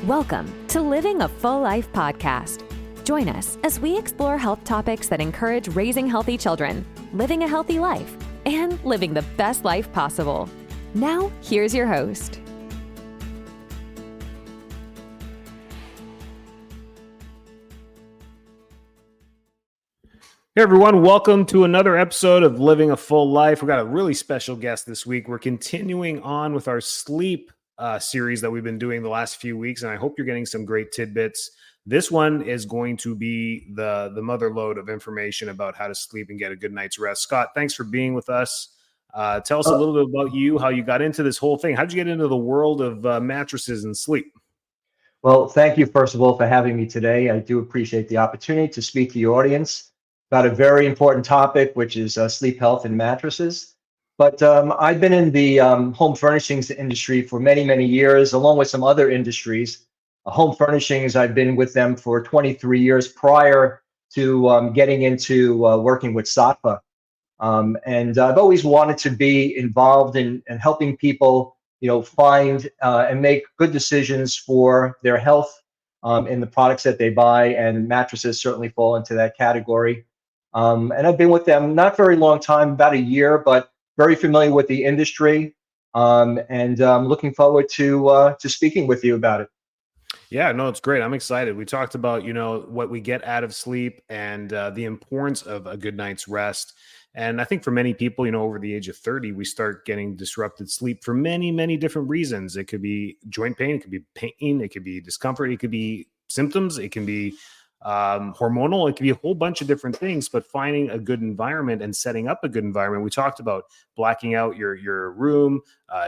Welcome to Living a Full Life podcast. Join us as we explore health topics that encourage raising healthy children, living a healthy life, and living the best life possible. Now, here's your host. Hey everyone, welcome to another episode of Living a Full Life. We've got a really special guest this week. We're continuing on with our sleep series that we've been doing the last few weeks, and I hope you're getting some great tidbits. This one is going to be the mother lode of information about how to sleep and get a good night's rest. Scott, thanks for being with us. Tell us a little bit about you, how you got into this whole thing. How'd you get into the world of mattresses and sleep? Well, thank you, first of all, for having me today. I do appreciate the opportunity to speak to your audience about a very important topic, which is sleep health and mattresses. But I've been in the home furnishings industry for many, many years, along with some other industries. Home furnishings, I've been with them for 23 years prior to getting into working with SATVA. And I've always wanted to be involved in helping people, find and make good decisions for their health in the products that they buy, and mattresses certainly fall into that category. And I've been with them not very long time, about a year, but very familiar with the industry, and looking forward to speaking with you about it. Yeah, no, it's great. I'm excited. We talked about, what we get out of sleep and the importance of a good night's rest. And I think for many people, over the age of 30, we start getting disrupted sleep for many, many different reasons. It could be joint pain, it could be pain, it could be discomfort, it could be symptoms, it can be hormonal, it can be a whole bunch of different things. But finding a good environment and setting up a good environment, we talked about blacking out your room,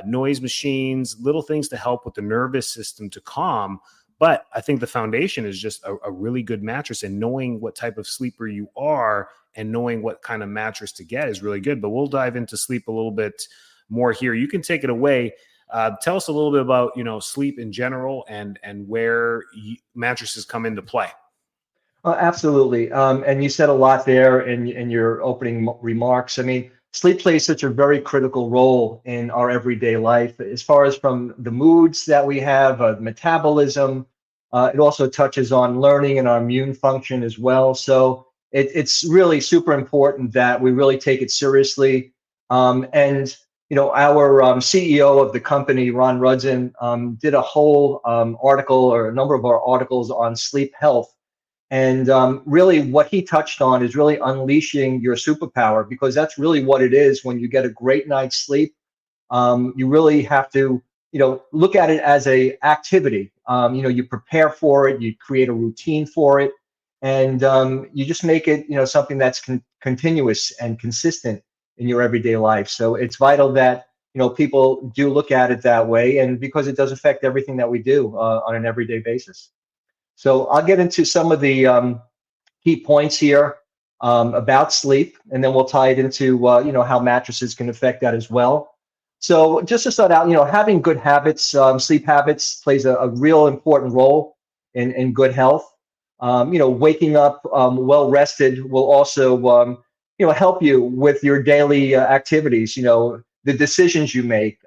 noise machines, little things to help with the nervous system to calm. But I think the foundation is just a really good mattress, and knowing what type of sleeper you are and knowing what kind of mattress to get is really good. But we'll dive into sleep a little bit more here. You can take it away. Tell us a little bit about, sleep in general and where mattresses come into play. Absolutely. And you said a lot there in your opening remarks. I mean, sleep plays such a very critical role in our everyday life, as far as from the moods that we have, metabolism. It also touches on learning and our immune function as well. So it's really super important that we really take it seriously. And our CEO of the company, Ron Rudson, did a whole article, or a number of our articles, on sleep health. And really what he touched on is really unleashing your superpower, because that's really what it is. When you get a great night's sleep, you really have to, look at it as a activity. You prepare for it, you create a routine for it, and you just make it, something that's continuous and consistent in your everyday life. So it's vital that, people do look at it that way, and because it does affect everything that we do on an everyday basis. So I'll get into some of the key points here about sleep, and then we'll tie it into how mattresses can affect that as well. So just to start out, having good habits, sleep habits plays a real important role in good health. Waking up well rested will also help you with your daily activities. The decisions you make.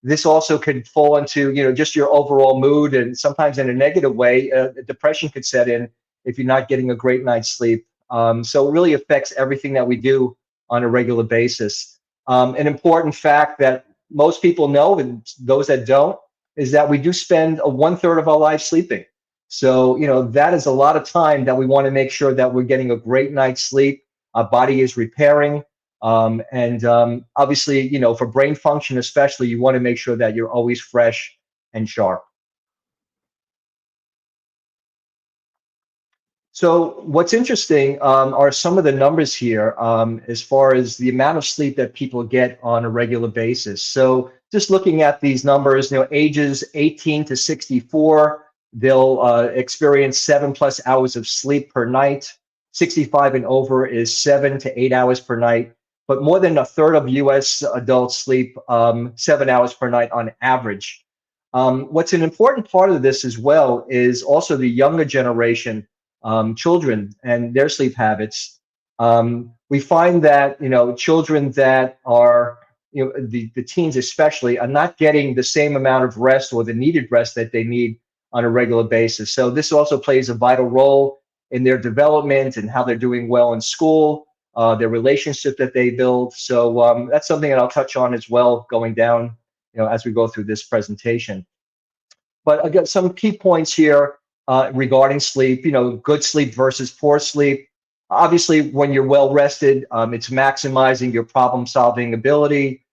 This also could fall into, just your overall mood, and sometimes in a negative way, depression could set in if you're not getting a great night's sleep. So it really affects everything that we do on a regular basis. An important fact that most people know, and those that don't, is that we do spend 1/3 of our lives sleeping. So, that is a lot of time that we want to make sure that we're getting a great night's sleep. Our body is repairing. And obviously, for brain function especially, you want to make sure that you're always fresh and sharp. So what's interesting are some of the numbers here as far as the amount of sleep that people get on a regular basis. So just looking at these numbers, ages 18 to 64, they'll experience 7+ hours of sleep per night. 65 and over is 7 to 8 hours per night. But more than 1/3 of U.S. adults sleep 7 hours per night on average. What's an important part of this as well is also the younger generation, children and their sleep habits. We find that, children that are, the teens especially, are not getting the same amount of rest or the needed rest that they need on a regular basis. So this also plays a vital role in their development and how they're doing well in school, their relationship that they build. So that's something that I'll touch on as well going down, as we go through this presentation. But I got some key points here regarding sleep, good sleep versus poor sleep. Obviously, when you're well rested, it's maximizing your problem solving ability,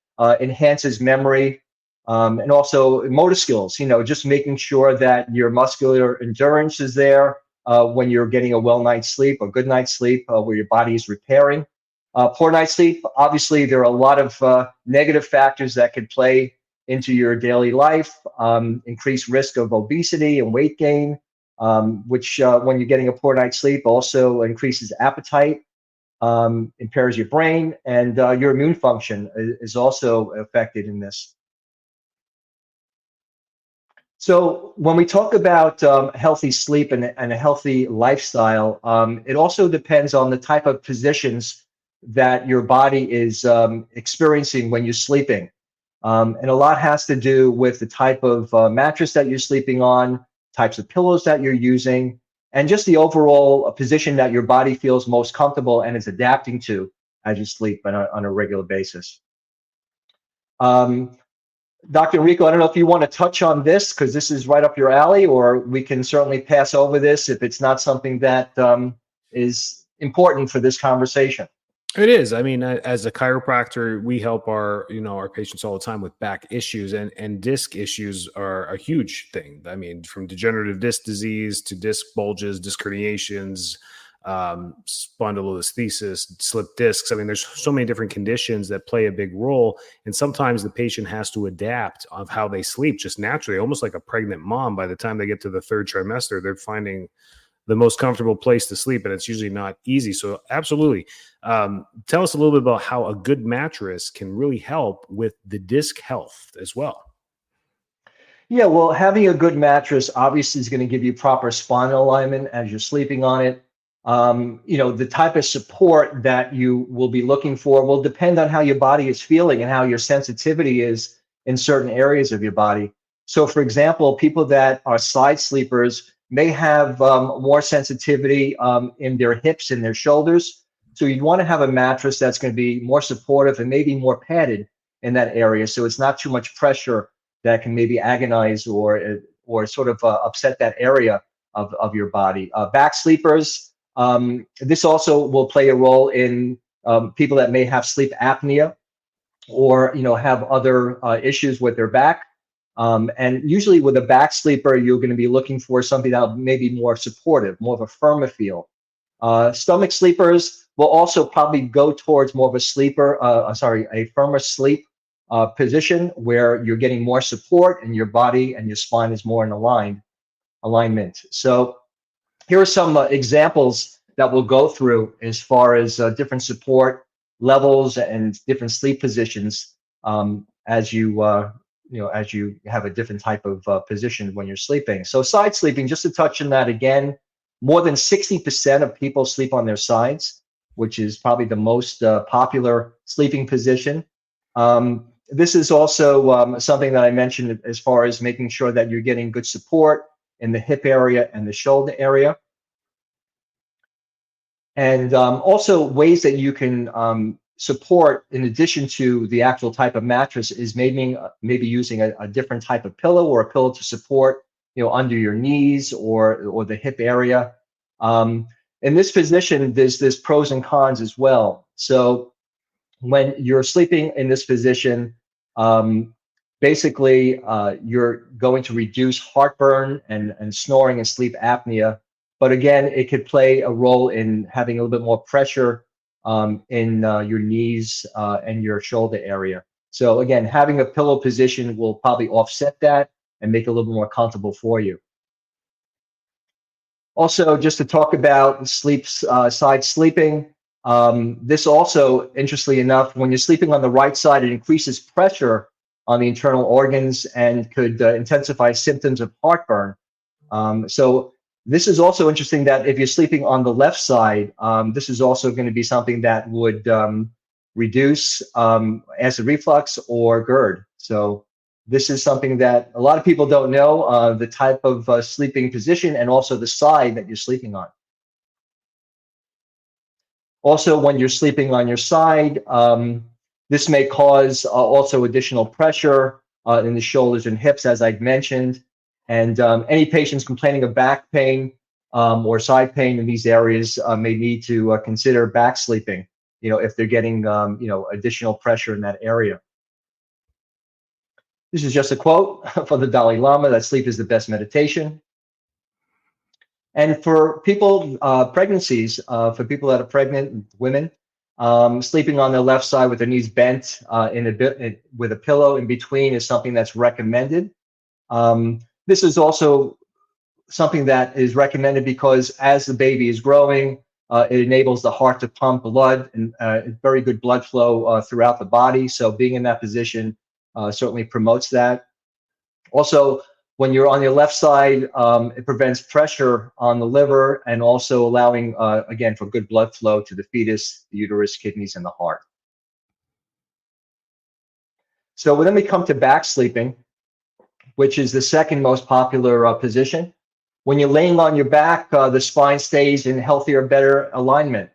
enhances memory, and also motor skills, just making sure that your muscular endurance is there when you're getting a well night's sleep, a good night's sleep, where your body is repairing. Poor night's sleep, obviously, there are a lot of negative factors that could play into your daily life, increased risk of obesity and weight gain, which when you're getting a poor night's sleep also increases appetite, impairs your brain, and your immune function is also affected in this. So when we talk about healthy sleep and a healthy lifestyle, it also depends on the type of positions that your body is experiencing when you're sleeping. And a lot has to do with the type of mattress that you're sleeping on, types of pillows that you're using, and just the overall position that your body feels most comfortable and is adapting to as you sleep on a regular basis. Dr. Enrico, I don't know if you want to touch on this because this is right up your alley, or we can certainly pass over this if it's not something that is important for this conversation. It is. I mean, as a chiropractor, we help our patients all the time with back issues, and disc issues are a huge thing. I mean, from degenerative disc disease to disc bulges, disc herniations, spondylolisthesis, slip discs. I mean, there's so many different conditions that play a big role. And sometimes the patient has to adapt of how they sleep just naturally, almost like a pregnant mom. By the time they get to the third trimester, they're finding the most comfortable place to sleep, and it's usually not easy. So absolutely. Tell us a little bit about how a good mattress can really help with the disc health as well. Yeah, well, having a good mattress obviously is going to give you proper spinal alignment as you're sleeping on it. The type of support that you will be looking for will depend on how your body is feeling and how your sensitivity is in certain areas of your body. So, for example, people that are side sleepers may have more sensitivity in their hips and their shoulders. So you'd want to have a mattress that's going to be more supportive and maybe more padded in that area, so it's not too much pressure that can maybe agonize or sort of upset that area of your body. Back sleepers, this also will play a role in people that may have sleep apnea or have other issues with their back. And usually with a back sleeper, you're going to be looking for something that may be more supportive, more of a firmer feel. Stomach sleepers will also probably go towards more of a firmer sleep position where you're getting more support and your body and your spine is more in alignment. So here are some examples that we'll go through as far as different support levels and different sleep positions as you have a different type of position when you're sleeping. So side sleeping, just to touch on that again, more than 60% of people sleep on their sides, which is probably the most popular sleeping position. This is also something that I mentioned as far as making sure that you're getting good support in the hip area and the shoulder area. And also ways that you can support, in addition to the actual type of mattress, is maybe using a different type of pillow or a pillow to support under your knees or the hip area. In this position, there's pros and cons as well. So when you're sleeping in this position, basically you're going to reduce heartburn and snoring and sleep apnea. But again, it could play a role in having a little bit more pressure in your knees and your shoulder area. So again, having a pillow position will probably offset that and make it a little more comfortable for you. Also, just to talk about side sleeping, this also, interestingly enough, when you're sleeping on the right side, it increases pressure on the internal organs and could intensify symptoms of heartburn. So this is also interesting that if you're sleeping on the left side, this is also going to be something that would reduce acid reflux or GERD. So This is something that a lot of people don't know, the type of sleeping position and also the side that you're sleeping on. Also, when you're sleeping on your side, this may cause also additional pressure in the shoulders and hips, as I'd mentioned. And any patients complaining of back pain or side pain in these areas may need to consider back sleeping, if they're getting, additional pressure in that area. This is just a quote for the Dalai Lama, that sleep is the best meditation. And for people, pregnancies, for people that are pregnant, women, sleeping on their left side with their knees bent with a pillow in between is something that's recommended. This is also something that is recommended because as the baby is growing, it enables the heart to pump blood and very good blood flow throughout the body. So being in that position certainly promotes that. Also, when you're on your left side, it prevents pressure on the liver and also allowing, again, for good blood flow to the fetus, the uterus, kidneys, and the heart. So then we come to back sleeping, which is the second most popular position. When you're laying on your back, the spine stays in healthier, better alignment.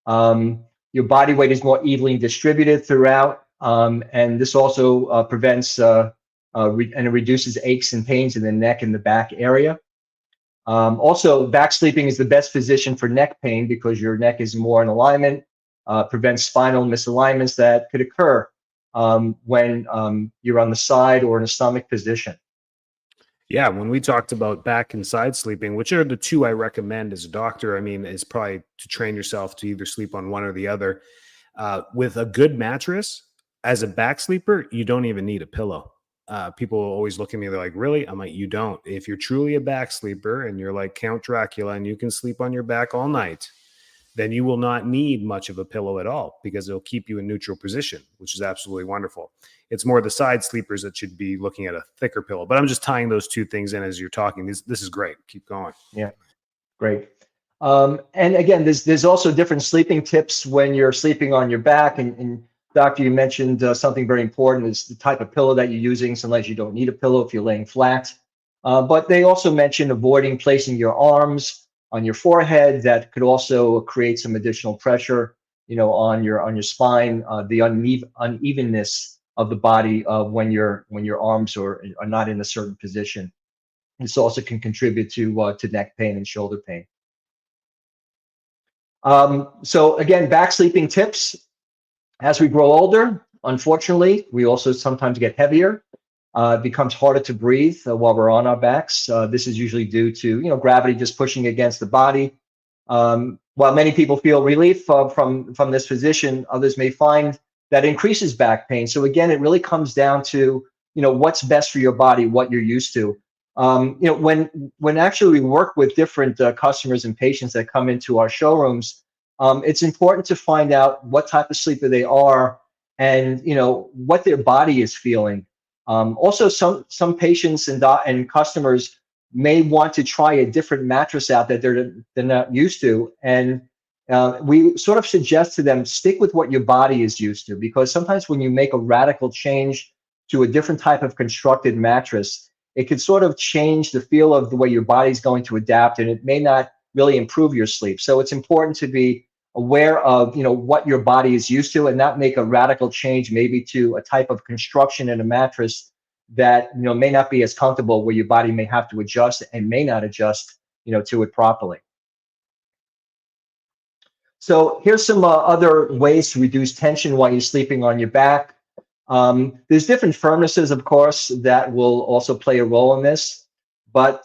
Your body weight is more evenly distributed throughout, and this also prevents and it reduces aches and pains in the neck and the back area. Also, back sleeping is the best position for neck pain because your neck is more in alignment, prevents spinal misalignments that could occur when you're on the side or in a stomach position. Yeah, when we talked about back and side sleeping, which are the two I recommend as a doctor, I mean, is probably to train yourself to either sleep on one or the other. With a good mattress, as a back sleeper, you don't even need a pillow. People always look at me, they're like, really? I'm like, you don't. If you're truly a back sleeper and you're like Count Dracula and you can sleep on your back all night, then you will not need much of a pillow at all because it'll keep you in neutral position, which is absolutely wonderful. It's more the side sleepers that should be looking at a thicker pillow. But I'm just tying those two things in as you're talking. This is great. Keep going. Yeah, great. And again, there's also different sleeping tips when you're sleeping on your back. And Doctor, you mentioned something very important is the type of pillow that you're using. Sometimes you don't need a pillow if you're laying flat. But they also mentioned avoiding placing your arms on your forehead. That could also create some additional pressure, on your spine, the unevenness of the body when your arms are not in a certain position. This also can contribute to neck pain and shoulder pain. So again, back sleeping tips. As we grow older, unfortunately, we also sometimes get heavier. It becomes harder to breathe while we're on our backs. This is usually due to gravity just pushing against the body. While many people feel relief from this position, others may find that increases back pain. So again, it really comes down to what's best for your body, what you're used to. When actually we work with different customers and patients that come into our showrooms, it's important to find out what type of sleeper they are and what their body is feeling. Also, some patients and customers may want to try a different mattress out that they're not used to, and we sort of suggest to them stick with what your body is used to, because sometimes when you make a radical change to a different type of constructed mattress, it could sort of change the feel of the way your body's going to adapt, and it may not really improve your sleep. So it's important to be aware of what your body is used to and not make a radical change maybe to a type of construction in a mattress that may not be as comfortable, where your body may have to adjust and may not adjust to it properly. So here's some other ways to reduce tension while you're sleeping on your back. There's different furnaces, of course, that will also play a role in this, but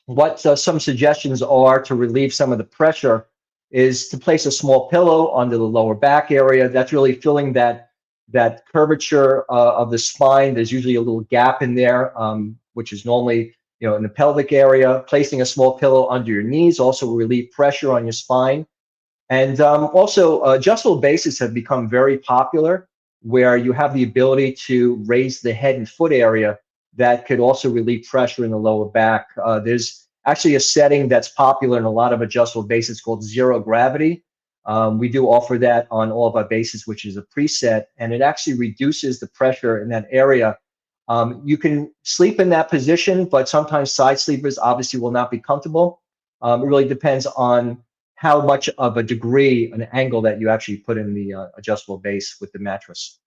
what some suggestions are to relieve some of the pressure is to place a small pillow under the lower back area. That's really filling that curvature of the spine. There's usually a little gap in there, which is normally in the pelvic area. Placing a small pillow under your knees also will relieve pressure on your spine. And also, adjustable bases have become very popular, where you have the ability to raise the head and foot area that could also relieve pressure in the lower back. There's actually a setting that's popular in a lot of adjustable bases called zero gravity. We do offer that on all of our bases, which is a preset, and it actually reduces the pressure in that area You can sleep in that position, but sometimes side sleepers obviously will not be comfortable. It really depends on how much of a degree, an angle that you actually put in the adjustable base with the mattress.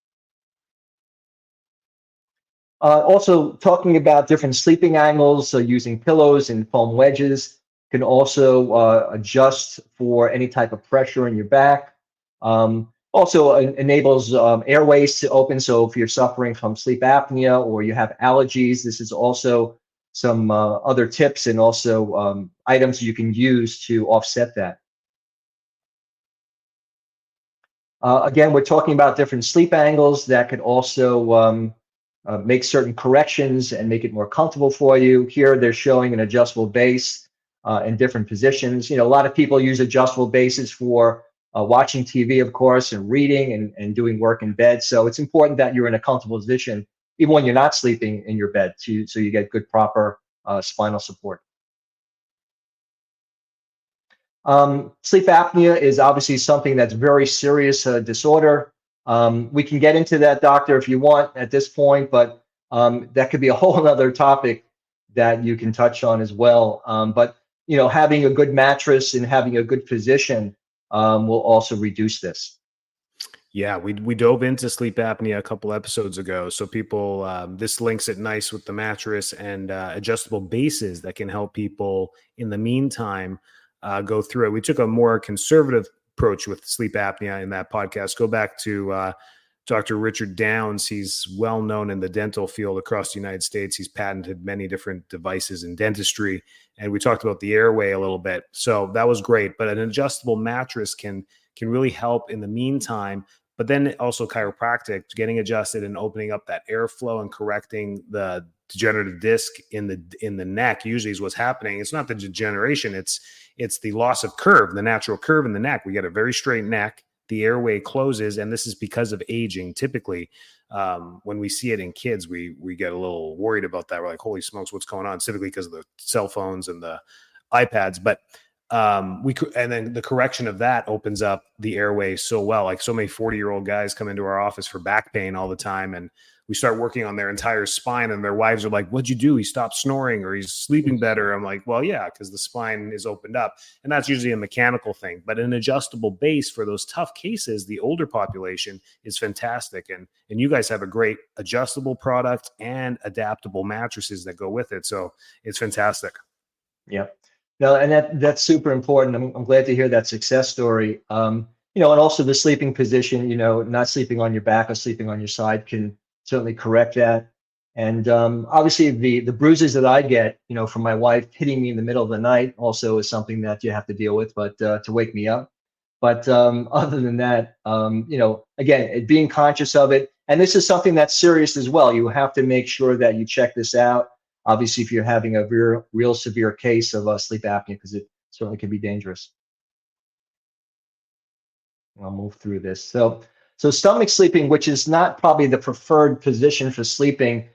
Also, talking about different sleeping angles, so using pillows and foam wedges can also adjust for any type of pressure in your back. Also enables airways to open. So if you're suffering from sleep apnea or you have allergies, this is also some other tips and also items you can use to offset that. Again, we're talking about different sleep angles that could also make certain corrections and make it more comfortable for you. Here, they're showing an adjustable base in different positions. You know, a lot of people use adjustable bases for watching TV, of course, and reading and doing work in bed. So it's important that you're in a comfortable position, even when you're not sleeping in your bed, so you get good, proper spinal support. Sleep apnea is obviously something that's very serious disorder. We can get into that, doctor, if you want at this point, but that could be a whole other topic that you can touch on as well. But you know, having a good mattress and having a good position will also reduce this. Yeah, we dove into sleep apnea a couple episodes ago. So people, this links it nice with the mattress and adjustable bases that can help people in the meantime go through it. We took a more conservative approach with sleep apnea in that podcast. Go back to Dr. Richard Downs. He's well known in the dental field across the United States. He's patented many different devices in dentistry. And we talked about the airway a little bit. So that was great. But an adjustable mattress can really help in the meantime. But then also chiropractic, getting adjusted and opening up that airflow and correcting the degenerative disc in the neck usually is what's happening. It's not the degeneration, it's the loss of curve, the natural curve in the neck. We get a very straight neck, the airway closes, and this is because of aging. Typically, when we see it in kids, we get a little worried about that. We're like, holy smokes, what's going on? Typically because of the cell phones and the iPads. But and then the correction of that opens up the airway so well. Like so many 40-year-old guys come into our office for back pain all the time, and we start working on their entire spine, and their wives are like, what'd you do? He stopped snoring or he's sleeping better. I'm like, well, yeah, because the spine is opened up. And that's usually a mechanical thing. But an adjustable base for those tough cases, the older population, is fantastic. And you guys have a great adjustable product and adaptable mattresses that go with it. So it's fantastic. Yeah. No, and that's super important. I'm glad to hear that success story. You know, and also the sleeping position, you know, not sleeping on your back or sleeping on your side can certainly correct that. And obviously the bruises that I get, you know, from my wife hitting me in the middle of the night also is something that you have to deal with, but to wake me up. But other than that, you know, again, being conscious of it. And this is something that's serious as well. You have to make sure that you check this out. Obviously, if you're having a real severe case of sleep apnea, because it certainly can be dangerous. I'll move through this. So stomach sleeping, which is not probably the preferred position for sleeping,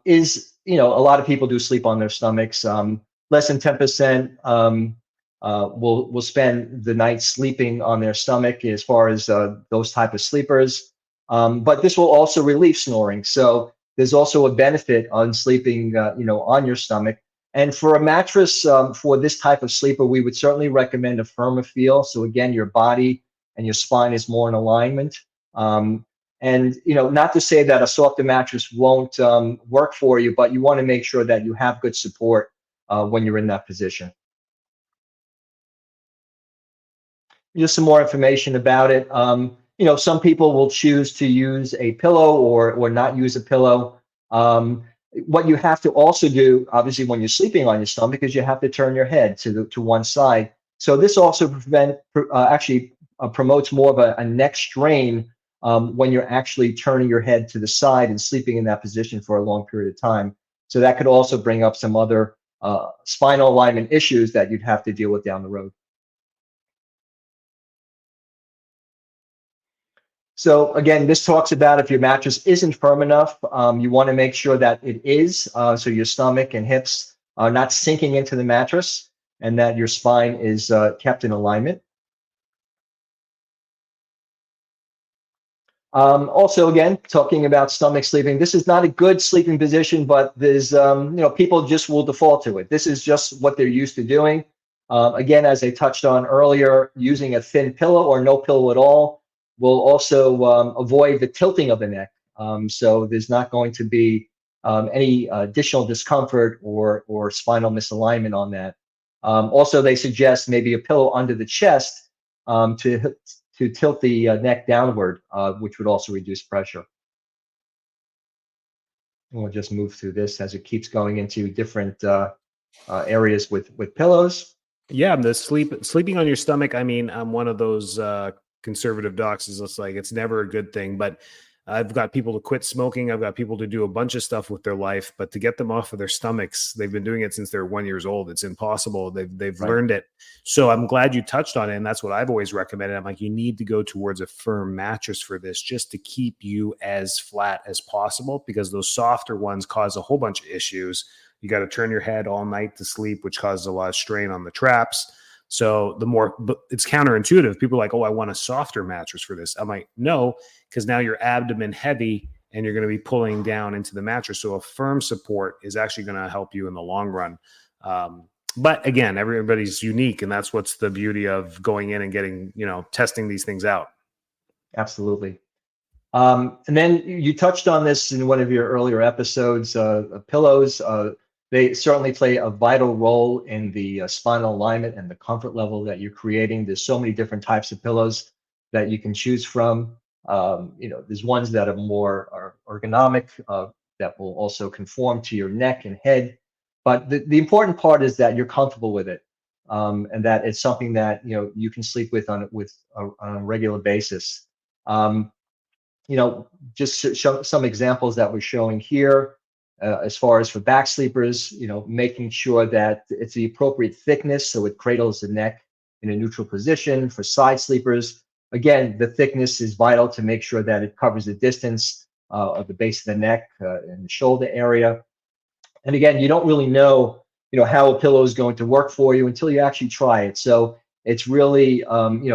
is, you know, a lot of people do sleep on their stomachs. Less than 10% will spend the night sleeping on their stomach as far as those type of sleepers. But this will also relieve snoring. So there's also a benefit on sleeping, you know, on your stomach. And for a mattress, for this type of sleeper, we would certainly recommend a firmer feel. So again, your body and your spine is more in alignment. And, you know, not to say that a softer mattress won't work for you, but you want to make sure that you have good support when you're in that position. Just some more information about it. You know, some people will choose to use a pillow or not use a pillow. What you have to also do, obviously, when you're sleeping on your stomach, is you have to turn your head to one side. So this also promotes more of a neck strain when you're actually turning your head to the side and sleeping in that position for a long period of time. So that could also bring up some other spinal alignment issues that you'd have to deal with down the road. So again, this talks about if your mattress isn't firm enough, you want to make sure that it is, so your stomach and hips are not sinking into the mattress and that your spine is kept in alignment. Also, again, talking about stomach sleeping, this is not a good sleeping position, but there's, people just will default to it. This is just what they're used to doing. Again, as I touched on earlier, using a thin pillow or no pillow at all will also avoid the tilting of the neck. So there's not going to be any additional discomfort or spinal misalignment on that. Also, they suggest maybe a pillow under the chest to tilt the neck downward, which would also reduce pressure. And we'll just move through this as it keeps going into different areas with pillows. Yeah, the sleeping on your stomach. I mean, I'm one of those conservative docs. Is just like it's never a good thing, but I've got people to quit smoking. I've got people to do a bunch of stuff with their life, but to get them off of their stomachs, they've been doing it since they're 1 year old. It's impossible. They've Right. learned it. So I'm glad you touched on it. And that's what I've always recommended. I'm like, you need to go towards a firm mattress for this, just to keep you as flat as possible, because those softer ones cause a whole bunch of issues. You got to turn your head all night to sleep, which causes a lot of strain on the traps. So but it's counterintuitive. People are like, oh, I want a softer mattress for this. I'm like, no, because now your abdomen heavy and you're going to be pulling down into the mattress. So a firm support is actually going to help you in the long run. But again, everybody's unique, and that's what's the beauty of going in and getting, testing these things out. Absolutely. And then you touched on this in one of your earlier episodes, pillows. They certainly play a vital role in the spinal alignment and the comfort level that you're creating. There's so many different types of pillows that you can choose from. There's ones that are more ergonomic, that will also conform to your neck and head. But the important part is that you're comfortable with it, and that it's something that you can sleep with on a regular basis. Just to show some examples that we're showing here. As far as for back sleepers, making sure that it's the appropriate thickness so it cradles the neck in a neutral position. For side sleepers, again, the thickness is vital to make sure that it covers the distance of the base of the neck and the shoulder area. And again, you don't really know, how a pillow is going to work for you until you actually try it. So it's really,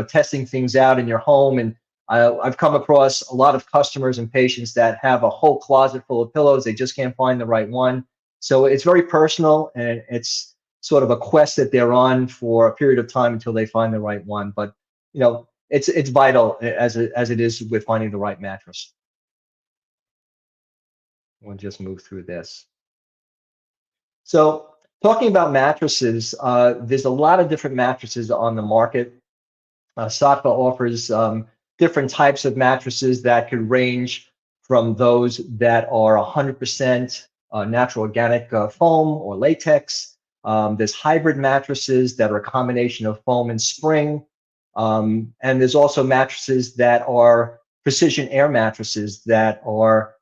testing things out in your home. And I've come across a lot of customers and patients that have a whole closet full of pillows. They just can't find the right one. So it's very personal, and it's sort of a quest that they're on for a period of time until they find the right one. But it's vital as it is with finding the right mattress. We'll just move through this. So talking about mattresses, there's a lot of different mattresses on the market. Saatva offers different types of mattresses that could range from those that are 100% natural organic foam or latex. There's hybrid mattresses that are a combination of foam and spring. And there's also mattresses that are precision air mattresses that are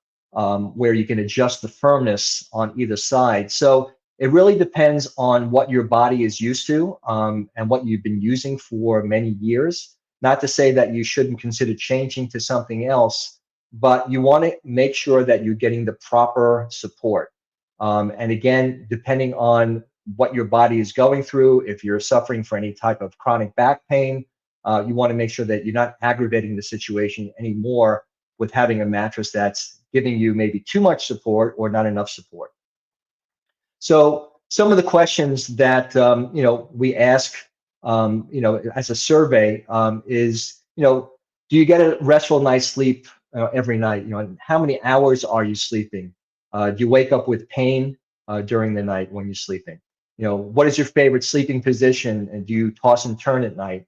where you can adjust the firmness on either side. So it really depends on what your body is used to and what you've been using for many years. Not to say that you shouldn't consider changing to something else, but you want to make sure that you're getting the proper support. And again, depending on what your body is going through, if you're suffering from any type of chronic back pain, you want to make sure that you're not aggravating the situation anymore with having a mattress that's giving you maybe too much support or not enough support. So some of the questions that we ask as a survey is, do you get a restful night's sleep every night? How many hours are you sleeping? Do you wake up with pain during the night when you're sleeping? What is your favorite sleeping position? And do you toss and turn at night?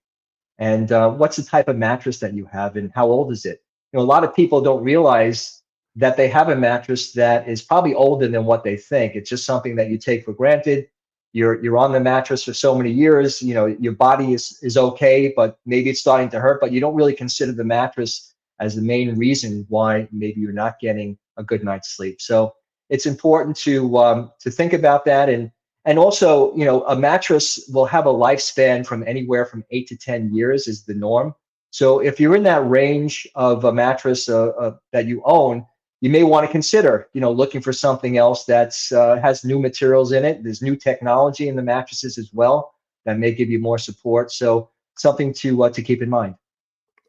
And what's the type of mattress that you have, and how old is it? A lot of people don't realize that they have a mattress that is probably older than what they think. It's just something that you take for granted. You're on the mattress for so many years, your body is okay, but maybe it's starting to hurt, but you don't really consider the mattress as the main reason why maybe you're not getting a good night's sleep. So it's important to think about that. And also, a mattress will have a lifespan from anywhere from 8 to 10 years is the norm. So if you're in that range of a mattress that you own, you may want to consider, looking for something else that's has new materials in it. There's new technology in the mattresses as well that may give you more support. So something to keep in mind.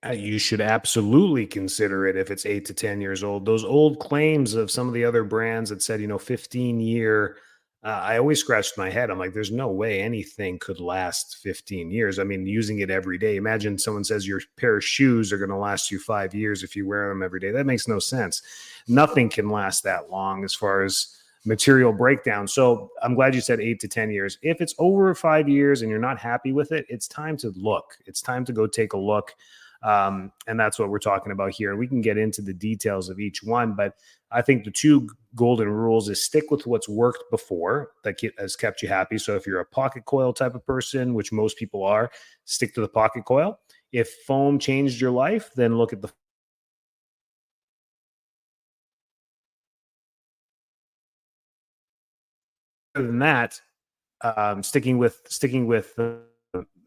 You should absolutely consider it if it's 8 to 10 years old. Those old claims of some of the other brands that said, 15-year, I always scratched my head. I'm like, there's no way anything could last 15 years. I mean, using it every day. Imagine someone says your pair of shoes are going to last you 5 years if you wear them every day. That makes no sense. Nothing can last that long as far as material breakdown. So I'm glad you said 8 to 10 years. If it's over 5 years and you're not happy with it, it's time to look. It's time to go take a look. And that's what we're talking about here. We can get into the details of each one, but I think the two golden rules is stick with what's worked before that has kept you happy. So if you're a pocket coil type of person, which most people are, stick to the pocket coil. If foam changed your life, then look at the other than that, sticking with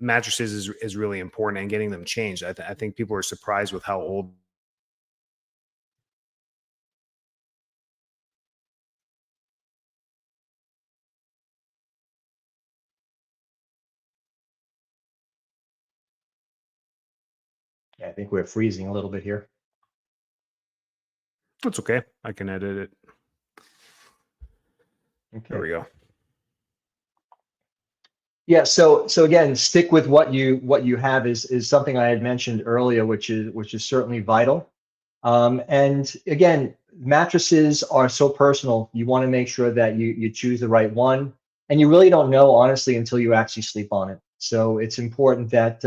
mattresses is really important, and getting them changed. I think people are surprised with how old. Yeah, I think we're freezing a little bit here. It's okay. I can edit it. Okay. There we go. Yeah. So again, stick with what you have is something I had mentioned earlier, which is certainly vital. And again, mattresses are so personal. You want to make sure that you choose the right one, and you really don't know honestly until you actually sleep on it. So it's important that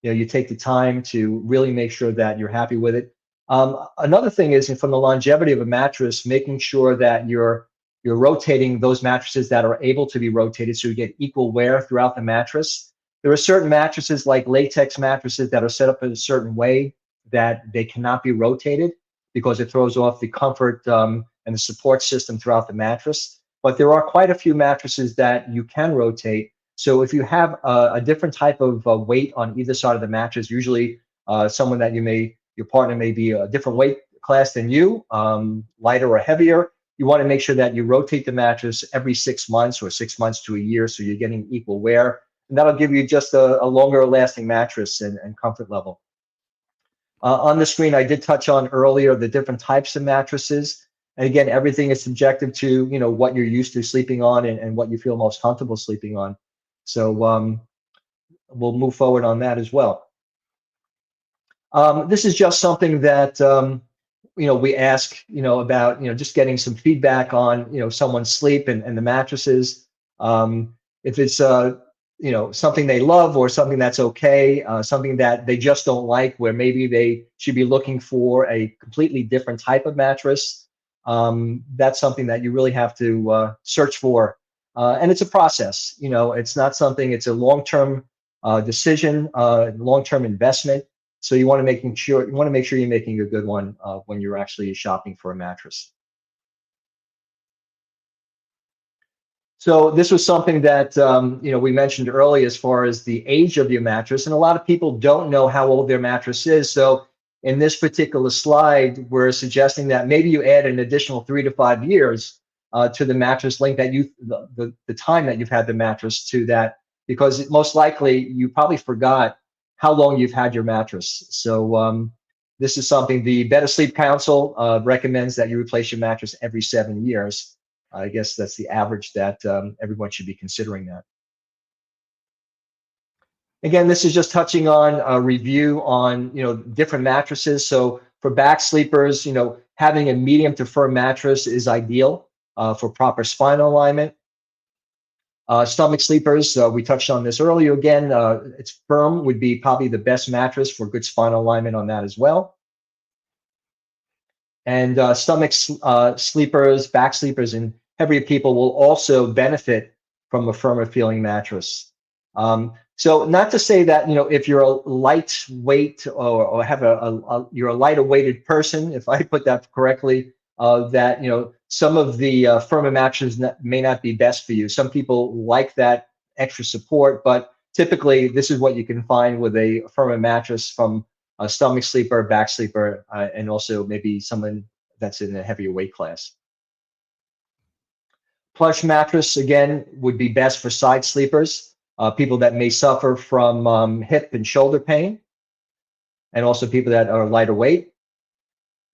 you take the time to really make sure that you're happy with it. Another thing is from the longevity of a mattress, making sure that you're rotating those mattresses that are able to be rotated so you get equal wear throughout the mattress. There are certain mattresses like latex mattresses that are set up in a certain way that they cannot be rotated because it throws off the comfort and the support system throughout the mattress. But there are quite a few mattresses that you can rotate. So if you have a different type of weight on either side of the mattress, usually someone that your partner may be a different weight class than you, lighter or heavier, you want to make sure that you rotate the mattress every 6 months or 6 months to a year so you're getting equal wear. And that'll give you just a longer lasting mattress and comfort level. On the screen, I did touch on earlier the different types of mattresses. And again, everything is subjective to what you're used to sleeping on and what you feel most comfortable sleeping on. So we'll move forward on that as well. This is just something that we ask about just getting some feedback on someone's sleep and the mattresses. If it's something they love or something that's okay, something that they just don't like, where maybe they should be looking for a completely different type of mattress. That's something that you really have to search for. And it's a process, it's not something, it's a long-term decision, long-term investment. So you want to make sure you're making a good one when you're actually shopping for a mattress. So this was something that we mentioned earlier as far as the age of your mattress, and a lot of people don't know how old their mattress is. So in this particular slide, we're suggesting that maybe you add an additional 3 to 5 years to the mattress length that the time that you've had the mattress to that, because most likely you probably forgot how long you've had your mattress. So this is something the Better Sleep Council recommends that you replace your mattress every 7 years. I guess that's the average that everyone should be considering that. Again, this is just touching on a review on different mattresses. So for back sleepers, having a medium to firm mattress is ideal for proper spinal alignment. Stomach sleepers, we touched on this earlier again. It's firm would be probably the best mattress for good spinal alignment on that as well. And stomach sleepers, back sleepers, and heavier people will also benefit from a firmer feeling mattress. So not to say that if you're a lightweight or have you're a lighter weighted person, if I put that correctly, that some of the firmer mattresses may not be best for you. Some people like that extra support, but typically this is what you can find with a firmer mattress from a stomach sleeper, back sleeper, and also maybe someone that's in a heavier weight class. Plush mattress, again, would be best for side sleepers, people that may suffer from hip and shoulder pain. and also people that are lighter weight.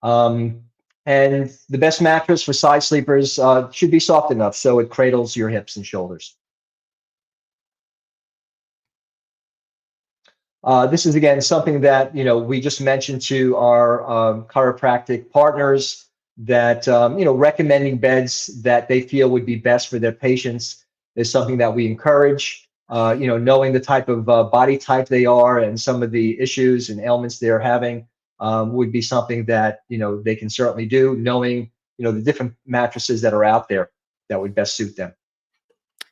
And the best mattress for side sleepers should be soft enough so it cradles your hips and shoulders. This is, again, something that, we just mentioned to our chiropractic partners, that, recommending beds that they feel would be best for their patients is something that we encourage. Knowing the type of body type they are and some of the issues and ailments they're having would be something that, they can certainly do, knowing, the different mattresses that are out there that would best suit them.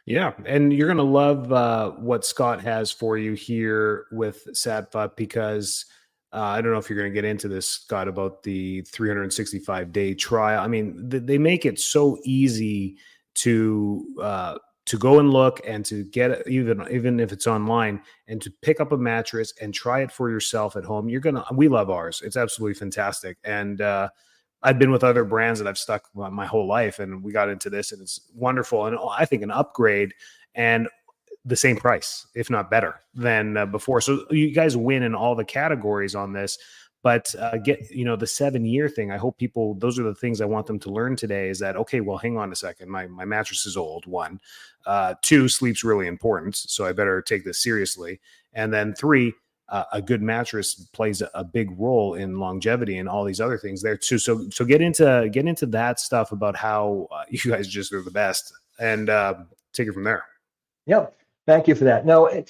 Yeah, and you're going to love what Scott has for you here with SatFut, because I don't know if you're going to get into this, Scott, about the 365-day trial. I mean, they make it so easy to go and look and to get, even if it's online, and to pick up a mattress and try it for yourself at home. We love ours. It's absolutely fantastic. And I've been with other brands that I've stuck my whole life, and we got into this, and it's wonderful. And I think an upgrade, and the same price, if not better than before. So you guys win in all the categories on this, but the 7-year thing. I hope people, those are the things I want them to learn today, is that, okay, well, hang on a second. My mattress is old. 1, 2, sleep's really important, so I better take this seriously. And then 3, a good mattress plays a big role in longevity and all these other things there too. So get into that stuff about how you guys just are the best, and take it from there. Yep. Thank you for that. No,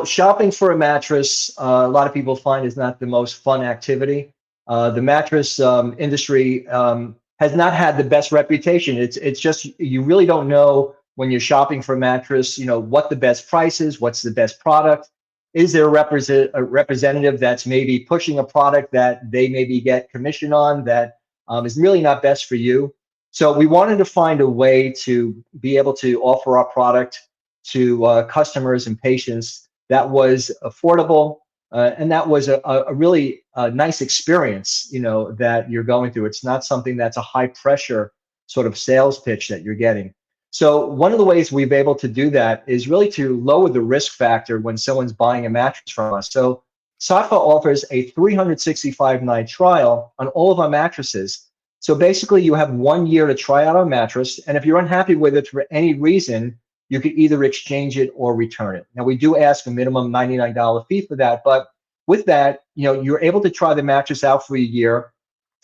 shopping for a mattress, a lot of people find is not the most fun activity. The mattress industry has not had the best reputation. It's just, you really don't know when you're shopping for a mattress, what the best price is, what's the best product. Is there a representative that's maybe pushing a product that they maybe get commission on that is really not best for you? So we wanted to find a way to be able to offer our product to customers and patients that was affordable, and that was a really nice experience, that you're going through. It's not something that's a high pressure sort of sales pitch that you're getting. So one of the ways we've been able to do that is really to lower the risk factor when someone's buying a mattress from us. So SatFut offers a 365-night trial on all of our mattresses. So basically, you have 1 year to try out our mattress, and if you're unhappy with it for any reason, you could either exchange it or return it. Now, we do ask a minimum $99 fee for that, but with that, you're able to try the mattress out for a year.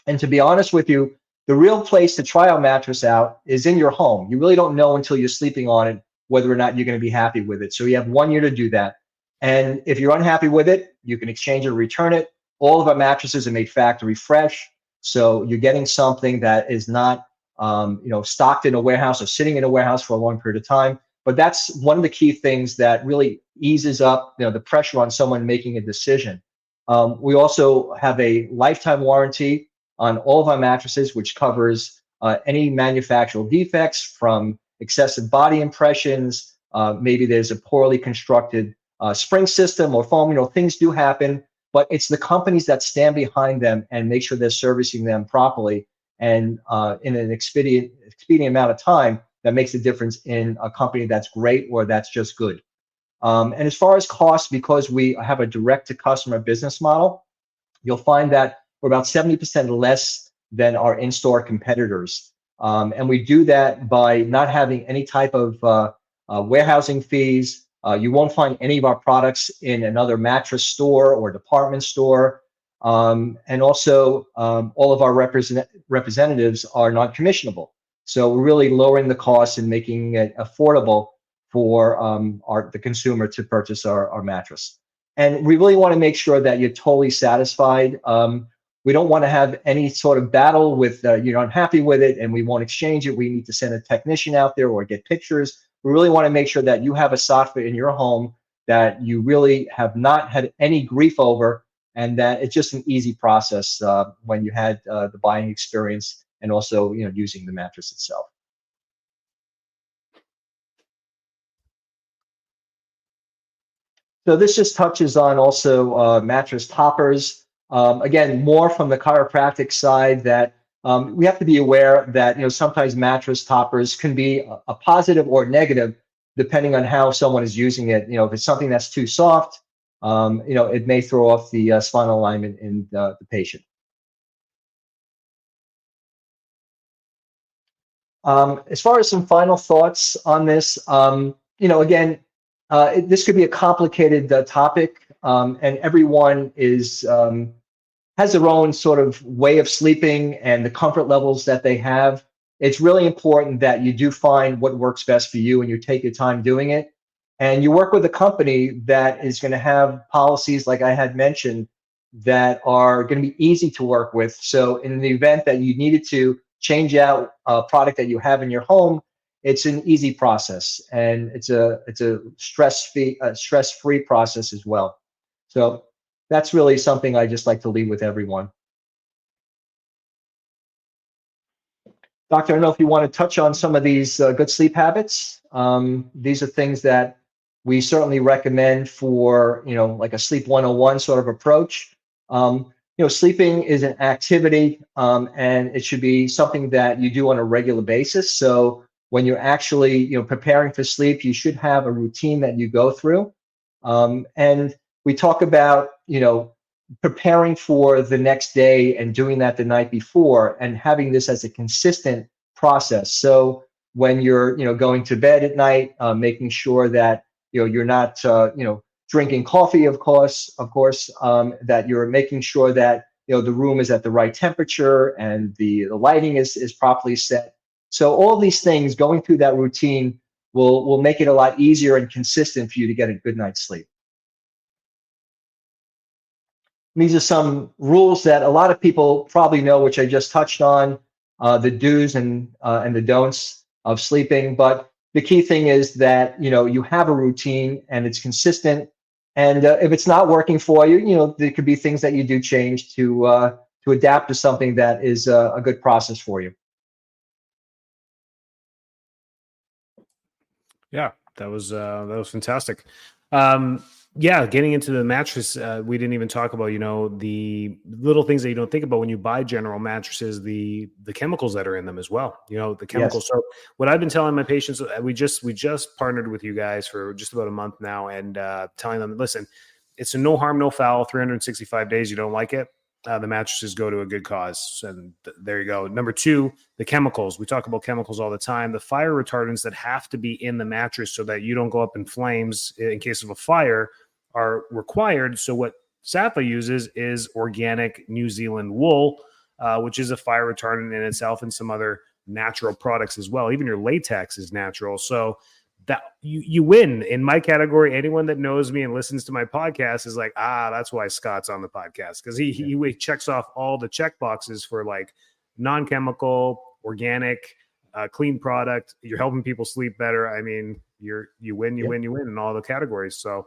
And to be honest with you, the real place to try our mattress out is in your home. You really don't know until you're sleeping on it whether or not you're going to be happy with it. So you have 1 year to do that. And if you're unhappy with it, you can exchange it or return it. All of our mattresses are made factory fresh. So you're getting something that is not stocked in a warehouse or sitting in a warehouse for a long period of time. But that's one of the key things that really eases up the pressure on someone making a decision. We also have a lifetime warranty on all of our mattresses, which covers any manufactural defects, from excessive body impressions. Maybe there's a poorly constructed spring system or foam. Things do happen, but it's the companies that stand behind them and make sure they're servicing them properly and in an expedient amount of time that makes a difference in a company that's great or that's just good. And as far as costs, because we have a direct-to-customer business model, you'll find that we're about 70% less than our in-store competitors. And we do that by not having any type of warehousing fees. You won't find any of our products in another mattress store or department store. And also, all of our representatives are non-commissionable. So we're really lowering the cost and making it affordable for the consumer to purchase our mattress. And we really want to make sure that you're totally satisfied. We don't want to have any sort of battle with you're unhappy with it and we won't exchange it. We need to send a technician out there or get pictures. We really want to make sure that you have a SatFut in your home that you really have not had any grief over, and that it's just an easy process when you had the buying experience and also using the mattress itself. So this just touches on also mattress toppers. Again, more from the chiropractic side, that we have to be aware that sometimes mattress toppers can be a positive or negative depending on how someone is using it. If it's something that's too soft, it may throw off the spinal alignment in the patient. As far as some final thoughts on this, again, this could be a complicated topic, and everyone has their own sort of way of sleeping and the comfort levels that they have. It's really important that you do find what works best for you and you take your time doing it. And you work with a company that is going to have policies, like I had mentioned, that are going to be easy to work with. So in the event that you needed to change out a product that you have in your home, it's an easy process, and it's a stress-free process as well. So that's really something I just like to leave with everyone. Doctor, I don't know if you want to touch on some of these good sleep habits. These are things that we certainly recommend for, like a sleep 101 sort of approach. Sleeping is an activity, and it should be something that you do on a regular basis. So when you're actually, preparing for sleep, you should have a routine that you go through. And we talk about, preparing for the next day and doing that the night before, and having this as a consistent process. So when you're, going to bed at night, making sure that, you're not, drinking coffee, of course, that you're making sure that, the room is at the right temperature and the lighting is properly set. So all these things, going through that routine will make it a lot easier and consistent for you to get a good night's sleep. These are some rules that a lot of people probably know, which I just touched on, the do's and the don'ts of sleeping. But the key thing is that, you have a routine and it's consistent. And if it's not working for you, there could be things that you do change to adapt to something that is a good process for you. Yeah, that was fantastic. Getting into the mattress, we didn't even talk about, the little things that you don't think about when you buy general mattresses, the chemicals that are in them as well. The chemicals. Yes. So what I've been telling my patients, we just partnered with you guys for just about a month now, and telling them, listen, it's a no harm, no foul, 365 days. You don't like it, the mattresses go to a good cause. And there you go. Number two, the chemicals. We talk about chemicals all the time. The fire retardants that have to be in the mattress so that you don't go up in flames in case of a fire are required. So what Safa uses is organic New Zealand wool, which is a fire retardant in itself, and some other natural products as well. Even your latex is natural. So that you win in my category. Anyone that knows me and listens to my podcast is like, that's why Scott's on the podcast, because he checks off all the check boxes for like non-chemical, organic, clean product. You're helping people sleep better. I mean, you win in all the categories. So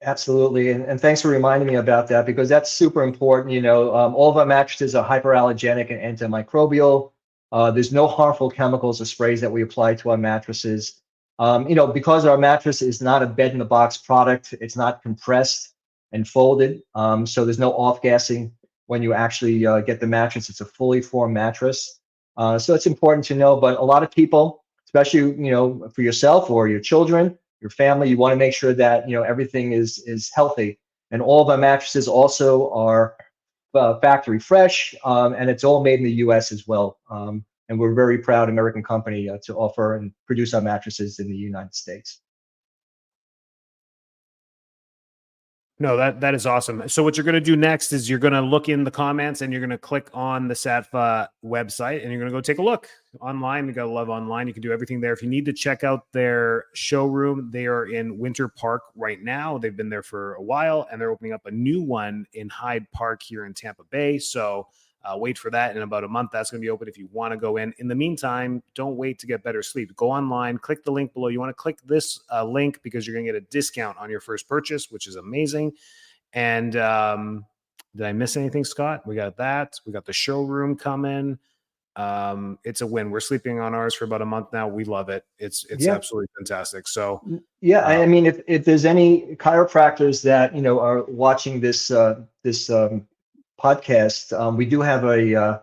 absolutely. And thanks for reminding me about that, because that's super important. All of our mattresses are hyperallergenic and antimicrobial. There's no harmful chemicals or sprays that we apply to our mattresses. Because our mattress is not a bed-in-the-box product, it's not compressed and folded. So there's no off-gassing when you actually get the mattress. It's a fully formed mattress. So it's important to know. But a lot of people, especially, for yourself or your children, your family, you want to make sure that, everything is healthy. And all of our mattresses also are factory fresh, and it's all made in the US as well. And we're a very proud American company to offer and produce our mattresses in the United States. No, that is awesome. So what you're going to do next is you're going to look in the comments and you're going to click on the Satva website and you're going to go take a look online. You got to love online. You can do everything there. If you need to check out their showroom, they are in Winter Park right now. They've been there for a while, and they're opening up a new one in Hyde Park here in Tampa Bay. So wait for that. In about a month, that's going to be open if you want to go in. In the meantime, don't wait to get better sleep. Go online, click the link below. You want to click this link because you're going to get a discount on your first purchase, which is amazing. And did I miss anything, Scott? We got that. We got the showroom coming. It's a win. We're sleeping on ours for about a month now. We love it. It's absolutely fantastic. So I mean, if there's any chiropractors that are watching this podcast, we do have a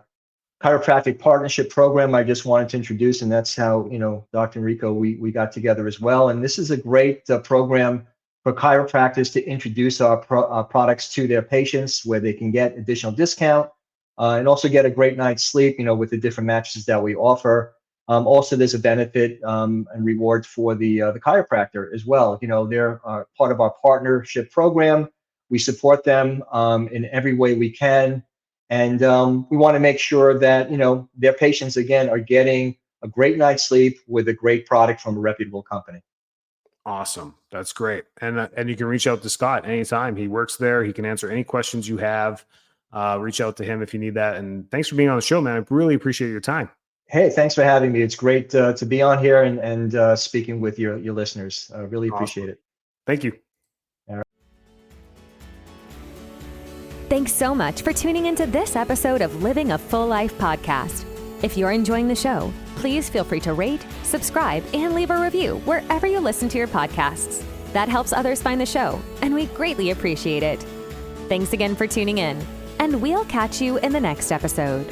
chiropractic partnership program I just wanted to introduce, and that's how Dr. Enrico we got together as well. And this is a great program for chiropractors to introduce our products to their patients where they can get additional discount and also get a great night's sleep, with the different mattresses that we offer. Also, there's a benefit and reward for the chiropractor as well. They're part of our partnership program. We support them in every way we can. And we want to make sure that, their patients, again, are getting a great night's sleep with a great product from a reputable company. Awesome. That's great. And you can reach out to Scott anytime. He works there. He can answer any questions you have. Reach out to him if you need that. And thanks for being on the show, man. I really appreciate your time. Hey, thanks for having me. It's great to be on here and speaking with your listeners. I really appreciate it. Thank you. Thanks so much for tuning into this episode of Living a Full Life podcast. If you're enjoying the show, please feel free to rate, subscribe, and leave a review wherever you listen to your podcasts. That helps others find the show, and we greatly appreciate it. Thanks again for tuning in, and we'll catch you in the next episode.